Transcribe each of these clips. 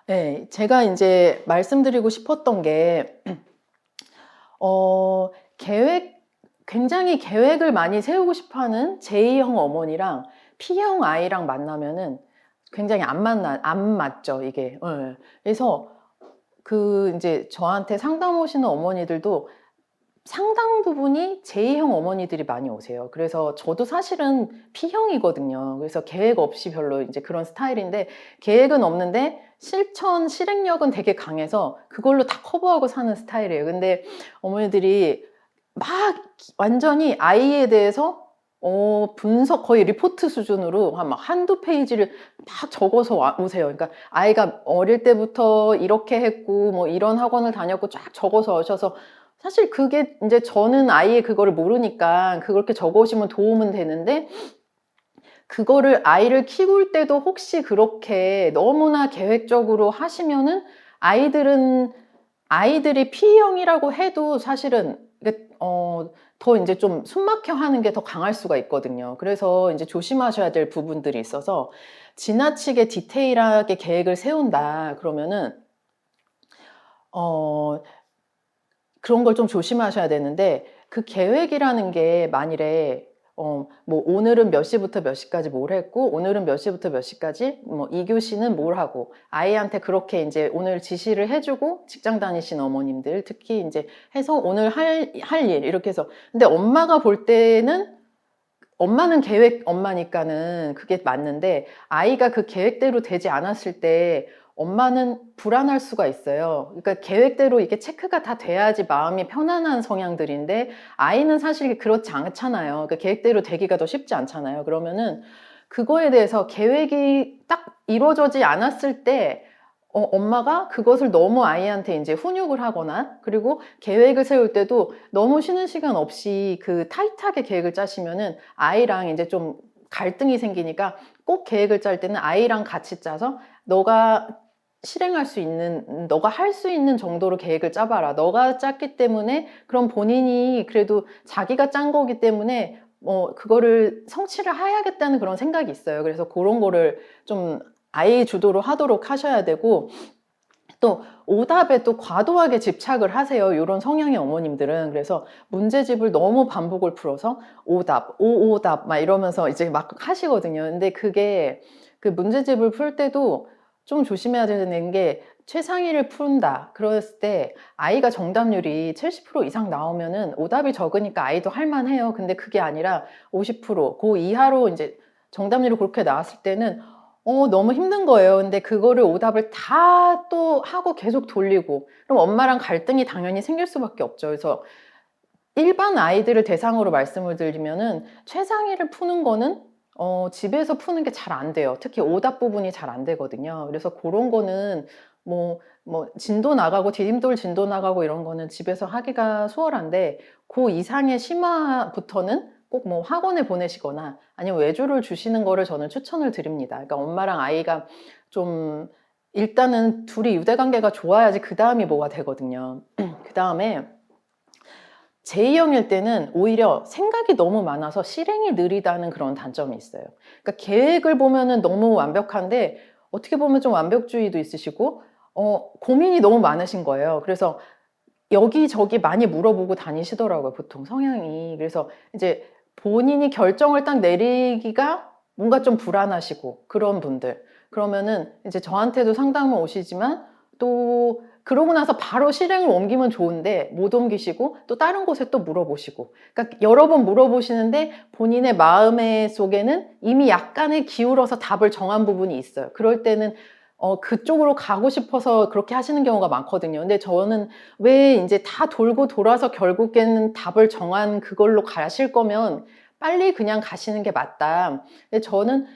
네, 제가 이제 말씀드리고 싶었던 게, 계획, 굉장히 계획을 많이 세우고 싶어 하는 J형 어머니랑 P형 아이랑 만나면은 굉장히 안 맞죠, 이게. 예. 그래서 이제 저한테 상담 오시는 어머니들도 상당 부분이 J형 어머니들이 많이 오세요. 그래서 저도 사실은 P형이거든요. 그래서 계획 없이 별로 이제 그런 스타일인데, 계획은 없는데 실행력은 되게 강해서 그걸로 다 커버하고 사는 스타일이에요. 근데 어머니들이 막 완전히 아이에 대해서 분석, 거의 리포트 수준으로 막 한두 페이지를 막 적어서 오세요. 그러니까 아이가 어릴 때부터 이렇게 했고 뭐 이런 학원을 다녔고 쫙 적어서 오셔서, 사실 그게 이제 저는 아이의 그거를 모르니까 그렇게 적어 오시면 도움은 되는데, 그거를 아이를 키울 때도 혹시 그렇게 너무나 계획적으로 하시면은 아이들이 P형이라고 해도 사실은 더 이제 좀 숨막혀 하는 게 더 강할 수가 있거든요. 그래서 이제 조심하셔야 될 부분들이 있어서, 지나치게 디테일하게 계획을 세운다 그러면은 어 그런 걸 좀 조심하셔야 되는데, 그 계획이라는 게 만일에 뭐 오늘은 몇 시부터 몇 시까지 뭘 했고, 오늘은 몇 시부터 몇 시까지 뭐 이 교시는 뭘 하고, 아이한테 그렇게 이제 오늘 지시를 해주고, 직장 다니신 어머님들 특히 이제 해서 오늘 할 일 이렇게 해서, 근데 엄마가 볼 때는, 엄마는 계획 엄마니까는 그게 맞는데, 아이가 그 계획대로 되지 않았을 때 엄마는 불안할 수가 있어요. 그러니까 계획대로 이게 체크가 다 돼야지 마음이 편안한 성향들인데, 아이는 사실 그렇지 않잖아요. 그러니까 계획대로 되기가 더 쉽지 않잖아요. 그러면은 그거에 대해서 계획이 딱 이루어지지 않았을 때 엄마가 그것을 너무 아이한테 이제 훈육을 하거나, 그리고 계획을 세울 때도 너무 쉬는 시간 없이 그 타이트하게 계획을 짜시면은 아이랑 이제 좀 갈등이 생기니까, 꼭 계획을 짤 때는 아이랑 같이 짜서 너가 너가 할 수 있는 정도로 계획을 짜봐라. 너가 짰기 때문에, 그럼 본인이 그래도 자기가 짠 거기 때문에 그거를 성취를 해야겠다는 그런 생각이 있어요. 그래서 그런 거를 좀 아이 주도로 하도록 하셔야 되고, 또 오답에 또 과도하게 집착을 하세요, 이런 성향의 어머님들은. 그래서 문제집을 너무 반복을 풀어서 오답, 오답 막 이러면서 이제 막 하시거든요. 근데 그게, 그 문제집을 풀 때도 좀 조심해야 되는 게, 최상위를 푼다 그랬을 때 아이가 정답률이 70% 이상 나오면은 오답이 적으니까 아이도 할만해요. 근데 그게 아니라 50%, 그 이하로 이제 정답률이 그렇게 나왔을 때는 너무 힘든 거예요. 근데 그거를 오답을 다 또 하고 계속 돌리고, 그럼 엄마랑 갈등이 당연히 생길 수밖에 없죠. 그래서 일반 아이들을 대상으로 말씀을 드리면은, 최상위를 푸는 거는 집에서 푸는 게 잘 안 돼요. 특히 오답 부분이 잘 안 되거든요. 그래서 그런 거는 진도 나가고 디딤돌 진도 나가고 이런 거는 집에서 하기가 수월한데, 그 이상의 심화부터는 꼭 뭐 학원에 보내시거나 아니면 외주를 주시는 거를 저는 추천을 드립니다. 그러니까 엄마랑 아이가 좀 일단은 둘이 유대관계가 좋아야지 그 다음이 뭐가 되거든요. 그 다음에 J형일 때는 오히려 생각이 너무 많아서 실행이 느리다는 그런 단점이 있어요. 그러니까 계획을 보면은 너무 완벽한데, 어떻게 보면 좀 완벽주의도 있으시고 고민이 너무 많으신 거예요. 그래서 여기저기 많이 물어보고 다니시더라고요, 보통 성향이. 그래서 이제 본인이 결정을 딱 내리기가 뭔가 좀 불안하시고 그런 분들, 그러면은 이제 저한테도 상담을 오시지만, 또 그러고 나서 바로 실행을 옮기면 좋은데 못 옮기시고 또 다른 곳에 또 물어보시고, 그러니까 여러 번 물어보시는데 본인의 마음의 속에는 이미 약간의 기울어서 답을 정한 부분이 있어요. 그럴 때는 그쪽으로 가고 싶어서 그렇게 하시는 경우가 많거든요. 근데 저는, 왜 이제 다 돌고 돌아서 결국에는 답을 정한 그걸로 가실 거면 빨리 그냥 가시는 게 맞다. 근데 저는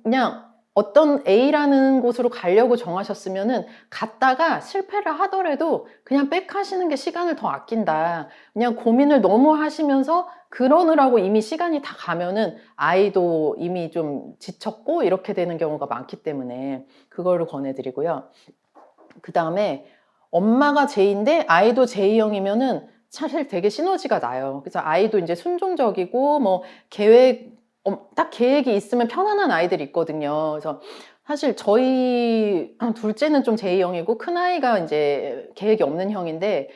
그냥 어떤 A라는 곳으로 가려고 정하셨으면은, 갔다가 실패를 하더라도 그냥 백 하시는 게 시간을 더 아낀다. 그냥 고민을 너무 하시면서 그러느라고 이미 시간이 다 가면은 아이도 이미 좀 지쳤고 이렇게 되는 경우가 많기 때문에 그거를 권해드리고요. 그 다음에 엄마가 J인데 아이도 J형이면은 사실 되게 시너지가 나요. 그래서 아이도 이제 순종적이고 딱 계획이 있으면 편안한 아이들이 있거든요. 그래서 사실 저희 둘째는 좀 제2형이고 큰아이가 이제 계획이 없는 형인데,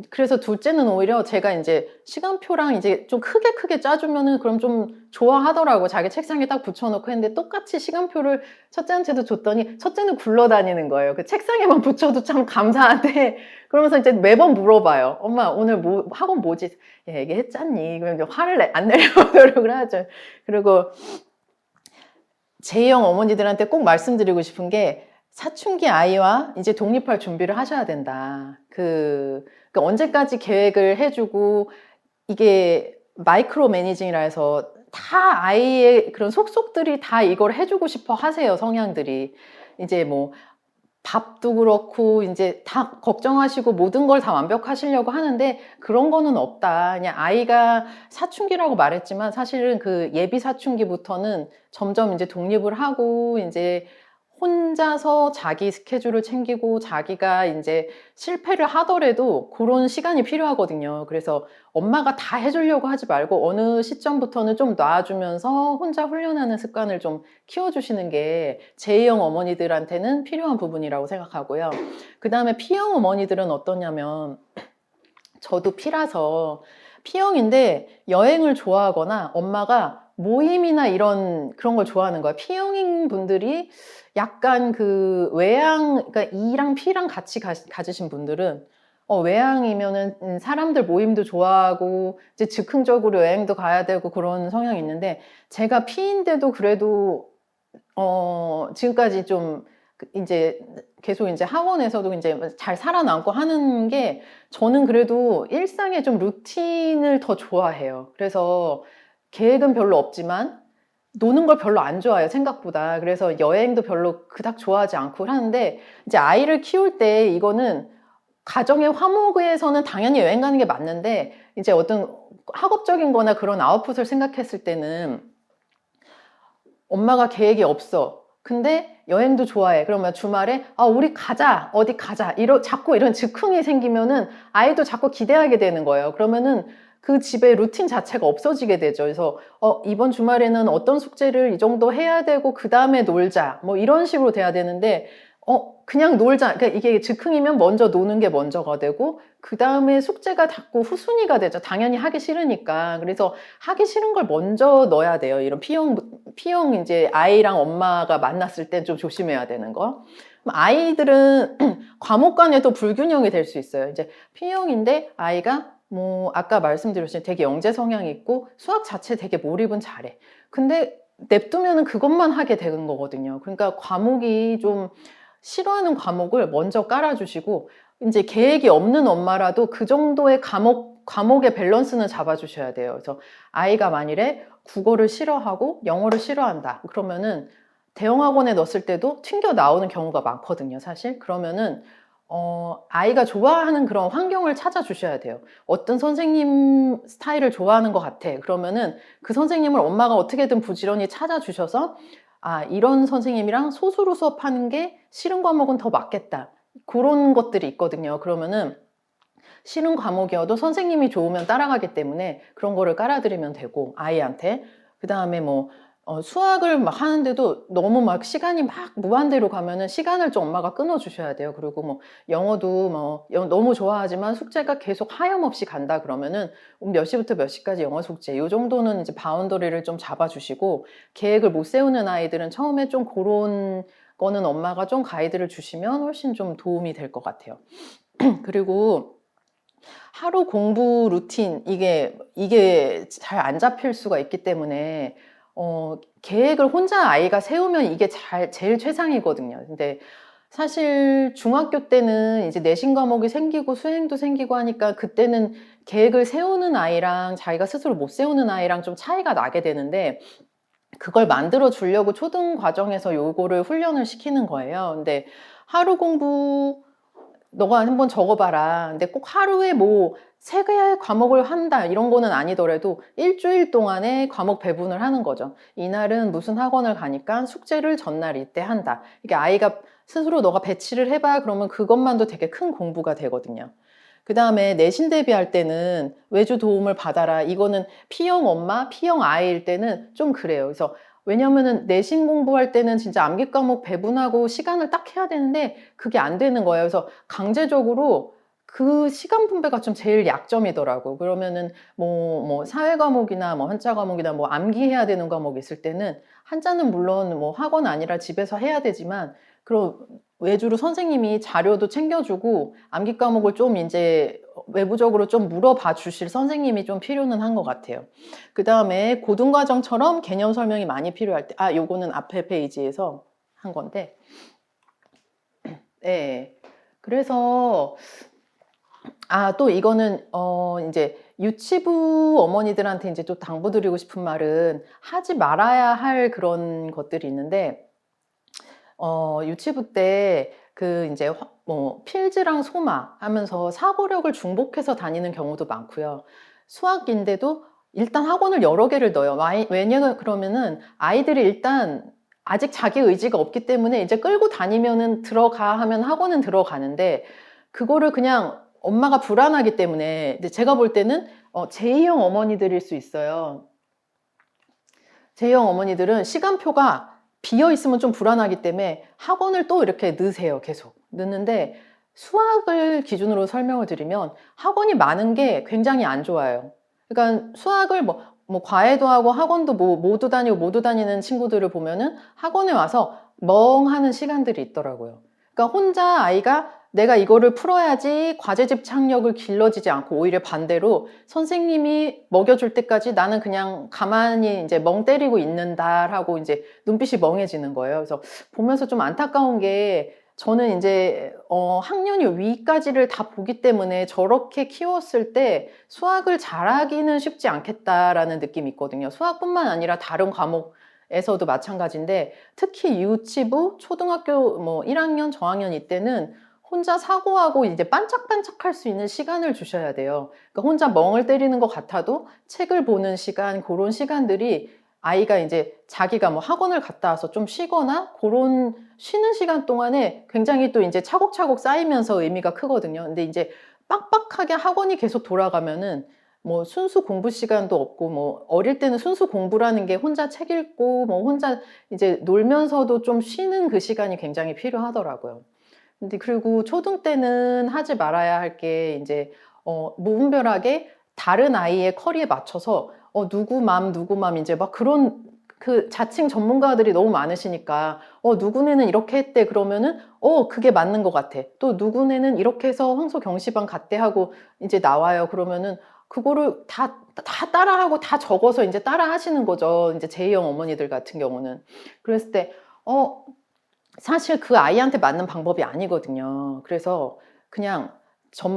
그래서 둘째는 오히려 제가 이제 시간표랑 이제 좀 크게 짜주면은 그럼 좀 좋아하더라고. 자기 책상에 딱 붙여놓고 했는데 똑같이 시간표를 첫째한테도 줬더니 첫째는 굴러다니는 거예요. 그 책상에만 붙여도 참 감사한데 그러면서 이제 매번 물어봐요. 엄마 오늘 뭐 학원 뭐지? 야, 얘기했잖니. 그러면 이제 화를 안 내려고 노력을 하죠. 그리고 제2형 어머니들한테 꼭 말씀드리고 싶은 게 사춘기 아이와 이제 독립할 준비를 하셔야 된다. 그러니까 언제까지 계획을 해주고 이게 마이크로 매니징이라 해서 다 아이의 그런 속속들이 다 이걸 해주고 싶어 하세요, 성향들이. 이제 뭐 밥도 그렇고 이제 다 걱정하시고 모든 걸 다 완벽하시려고 하는데 그런 거는 없다. 그냥 아이가 사춘기라고 말했지만 사실은 그 예비 사춘기부터는 점점 이제 독립을 하고 이제 혼자서 자기 스케줄을 챙기고 자기가 이제 실패를 하더라도 그런 시간이 필요하거든요. 그래서 엄마가 다 해주려고 하지 말고 어느 시점부터는 좀 놔주면서 혼자 훈련하는 습관을 좀 키워주시는 게 제2형 어머니들한테는 필요한 부분이라고 생각하고요. 그 다음에 P형 어머니들은 어떠냐면 저도 P라서 P형인데 여행을 좋아하거나 엄마가 모임이나 이런 그런 걸 좋아하는 거야. P형인 분들이 약간 그 외향, 그러니까 E랑 P랑 같이 가지신 분들은 외향이면은 사람들 모임도 좋아하고 이제 즉흥적으로 여행도 가야 되고 그런 성향이 있는데 제가 P인데도 그래도 지금까지 좀 이제 계속 이제 학원에서도 이제 잘 살아남고 하는 게 저는 그래도 일상에 좀 루틴을 더 좋아해요. 그래서 계획은 별로 없지만 노는 걸 별로 안 좋아해요, 생각보다. 그래서 여행도 별로 그닥 좋아하지 않고 하는데 이제 아이를 키울 때 이거는 가정의 화목에서는 당연히 여행 가는 게 맞는데 이제 어떤 학업적인 거나 그런 아웃풋을 생각했을 때는 엄마가 계획이 없어. 근데 여행도 좋아해. 그러면 주말에 우리 가자. 어디 가자. 자꾸 이런 즉흥이 생기면은 아이도 자꾸 기대하게 되는 거예요. 그러면은 그 집의 루틴 자체가 없어지게 되죠. 그래서 이번 주말에는 어떤 숙제를 이 정도 해야 되고 그 다음에 놀자. 뭐 이런 식으로 돼야 되는데 그냥 놀자. 그러니까 이게 즉흥이면 먼저 노는 게 먼저가 되고, 그 다음에 숙제가 자꾸 후순위가 되죠. 당연히 하기 싫으니까. 그래서 하기 싫은 걸 먼저 넣어야 돼요. 이런 P형 이제 아이랑 엄마가 만났을 때 좀 조심해야 되는 거. 아이들은 과목 간에도 불균형이 될 수 있어요. 이제 P형인데 아이가 뭐 아까 말씀드렸듯이 되게 영재 성향이 있고 수학 자체 되게 몰입은 잘해. 근데 냅두면은 그것만 하게 되는 거거든요. 그러니까 과목이 좀 싫어하는 과목을 먼저 깔아주시고 이제 계획이 없는 엄마라도 그 정도의 과목의 밸런스는 잡아주셔야 돼요. 그래서 아이가 만일에 국어를 싫어하고 영어를 싫어한다. 그러면은 대형학원에 넣었을 때도 튕겨 나오는 경우가 많거든요, 사실. 그러면은 아이가 좋아하는 그런 환경을 찾아주셔야 돼요. 어떤 선생님 스타일을 좋아하는 것 같아. 그러면은 그 선생님을 엄마가 어떻게든 부지런히 찾아주셔서 이런 선생님이랑 소수로 수업하는 게 싫은 과목은 더 맞겠다. 그런 것들이 있거든요. 그러면은 싫은 과목이어도 선생님이 좋으면 따라가기 때문에 그런 거를 깔아드리면 되고, 아이한테. 그 다음에 뭐 수학을 막 하는데도 너무 막 시간이 막 무한대로 가면은 시간을 좀 엄마가 끊어주셔야 돼요. 그리고 뭐 영어도 뭐 너무 좋아하지만 숙제가 계속 하염없이 간다 그러면은 몇 시부터 몇 시까지 영어 숙제 이 정도는 이제 바운더리를 좀 잡아주시고, 계획을 못 세우는 아이들은 처음에 좀 그런 거는 엄마가 좀 가이드를 주시면 훨씬 좀 도움이 될 것 같아요. 그리고 하루 공부 루틴 이게 잘 안 잡힐 수가 있기 때문에 계획을 혼자 아이가 세우면 이게 제일 최상이거든요. 근데 사실 중학교 때는 이제 내신 과목이 생기고 수행도 생기고 하니까 그때는 계획을 세우는 아이랑 자기가 스스로 못 세우는 아이랑 좀 차이가 나게 되는데, 그걸 만들어 주려고 초등 과정에서 요거를 훈련을 시키는 거예요. 근데 하루 공부 너가 한번 적어봐라. 근데 꼭 하루에 뭐 3개의 과목을 한다 이런 거는 아니더라도 일주일 동안에 과목 배분을 하는 거죠. 이날은 무슨 학원을 가니까 숙제를 전날 이때 한다. 이게 아이가 스스로 너가 배치를 해봐. 그러면 그것만도 되게 큰 공부가 되거든요. 그 다음에 내신 대비할 때는 외주 도움을 받아라. 이거는 P형 엄마, P형 아이일 때는 좀 그래요. 그래서 왜냐면은 내신 공부할 때는 진짜 암기 과목 배분하고 시간을 딱 해야 되는데 그게 안 되는 거예요. 그래서 강제적으로 그 시간 분배가 좀 제일 약점이더라고. 그러면은 뭐 사회 과목이나 뭐 한자 과목이나 뭐 암기해야 되는 과목이 있을 때는 한자는 물론 뭐 학원 아니라 집에서 해야 되지만 그럼 외주로 선생님이 자료도 챙겨주고 암기 과목을 좀 이제 외부적으로 좀 물어봐 주실 선생님이 좀 필요는 한 것 같아요. 그 다음에 고등과정처럼 개념 설명이 많이 필요할 때, 요거는 앞에 페이지에서 한 건데, 네. 그래서, 또 이거는, 이제 유치부 어머니들한테 이제 또 당부드리고 싶은 말은 하지 말아야 할 그런 것들이 있는데, 유치부 때 그 이제 뭐 필즈랑 소마 하면서 사고력을 중복해서 다니는 경우도 많고요. 수학인데도 일단 학원을 여러 개를 넣어요. 왜냐면 그러면은 아이들이 일단 아직 자기 의지가 없기 때문에 이제 끌고 다니면은 들어가 하면 학원은 들어가는데 그거를 그냥 엄마가 불안하기 때문에 근데 제가 볼 때는 제2형 어머니들일 수 있어요. 제2형 어머니들은 시간표가 비어 있으면 좀 불안하기 때문에 학원을 또 이렇게 넣으세요. 계속 넣는데 수학을 기준으로 설명을 드리면 학원이 많은 게 굉장히 안 좋아요. 그러니까 수학을 뭐 과외도 하고 학원도 뭐 모두 다니고 모두 다니는 친구들을 보면은 학원에 와서 멍하는 시간들이 있더라고요. 그러니까 혼자 아이가 내가 이거를 풀어야지 과제 집착력을 길러지지 않고 오히려 반대로 선생님이 먹여줄 때까지 나는 그냥 가만히 이제 멍 때리고 있는다라고 이제 눈빛이 멍해지는 거예요. 그래서 보면서 좀 안타까운 게 저는 이제 학년이 위까지를 다 보기 때문에 저렇게 키웠을 때 수학을 잘하기는 쉽지 않겠다라는 느낌이 있거든요. 수학뿐만 아니라 다른 과목에서도 마찬가지인데 특히 유치부, 초등학교 뭐 1학년, 저학년 이때는 혼자 사고하고 이제 반짝반짝할 수 있는 시간을 주셔야 돼요. 그러니까 혼자 멍을 때리는 것 같아도 책을 보는 시간, 그런 시간들이 아이가 이제 자기가 뭐 학원을 갔다 와서 좀 쉬거나 그런 쉬는 시간 동안에 굉장히 또 이제 차곡차곡 쌓이면서 의미가 크거든요. 근데 이제 빡빡하게 학원이 계속 돌아가면은 뭐 순수 공부 시간도 없고 뭐 어릴 때는 순수 공부라는 게 혼자 책 읽고 뭐 혼자 이제 놀면서도 좀 쉬는 그 시간이 굉장히 필요하더라고요. 근데 그리고 초등 때는 하지 말아야 할 게 이제 무분별하게 다른 아이의 커리에 맞춰서 누구 맘 이제 막 그런 그 자칭 전문가들이 너무 많으시니까 누구네는 이렇게 했대 그러면은 그게 맞는 것 같아. 또 누구네는 이렇게 해서 황소 경시반 갔대 하고 이제 나와요. 그러면은 그거를 다 따라하고 다 적어서 이제 따라 하시는 거죠. 이제 제2형 어머니들 같은 경우는. 그랬을 때 사실 그 아이한테 맞는 방법이 아니거든요. 그래서 그냥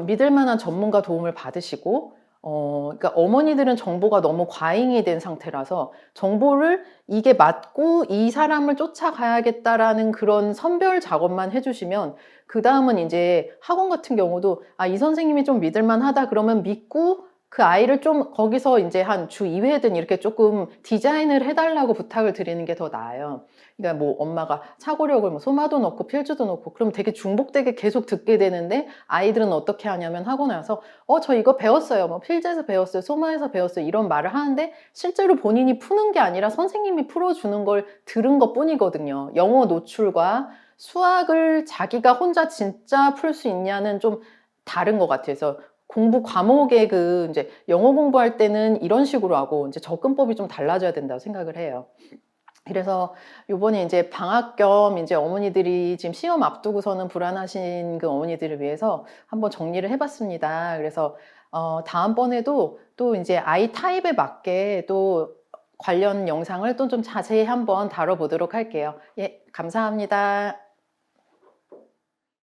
믿을 만한 전문가 도움을 받으시고, 그러니까 어머니들은 정보가 너무 과잉이 된 상태라서 정보를 이게 맞고 이 사람을 쫓아가야겠다라는 그런 선별 작업만 해주시면 그 다음은 이제 학원 같은 경우도 이 선생님이 좀 믿을 만하다 그러면 믿고 그 아이를 좀 거기서 이제 한 주 2회든 이렇게 조금 디자인을 해달라고 부탁을 드리는 게 더 나아요. 그러니까 뭐 엄마가 사고력을 뭐 소마도 넣고 필주도 넣고 그럼 되게 중복되게 계속 듣게 되는데 아이들은 어떻게 하냐면 학원에 와서 저 이거 배웠어요. 뭐 필즈에서 배웠어요. 소마에서 배웠어요. 이런 말을 하는데 실제로 본인이 푸는 게 아니라 선생님이 풀어주는 걸 들은 것 뿐이거든요. 영어 노출과 수학을 자기가 혼자 진짜 풀 수 있냐는 좀 다른 것 같아서 공부 과목의 그 이제 영어 공부할 때는 이런 식으로 하고 이제 접근법이 좀 달라져야 된다고 생각을 해요. 그래서 요번에 이제 방학 겸 이제 어머니들이 지금 시험 앞두고서는 불안하신 그 어머니들을 위해서 한번 정리를 해봤습니다. 그래서 다음번에도 또 이제 아이 타입에 맞게 또 관련 영상을 또 좀 자세히 한번 다뤄보도록 할게요. 예, 감사합니다.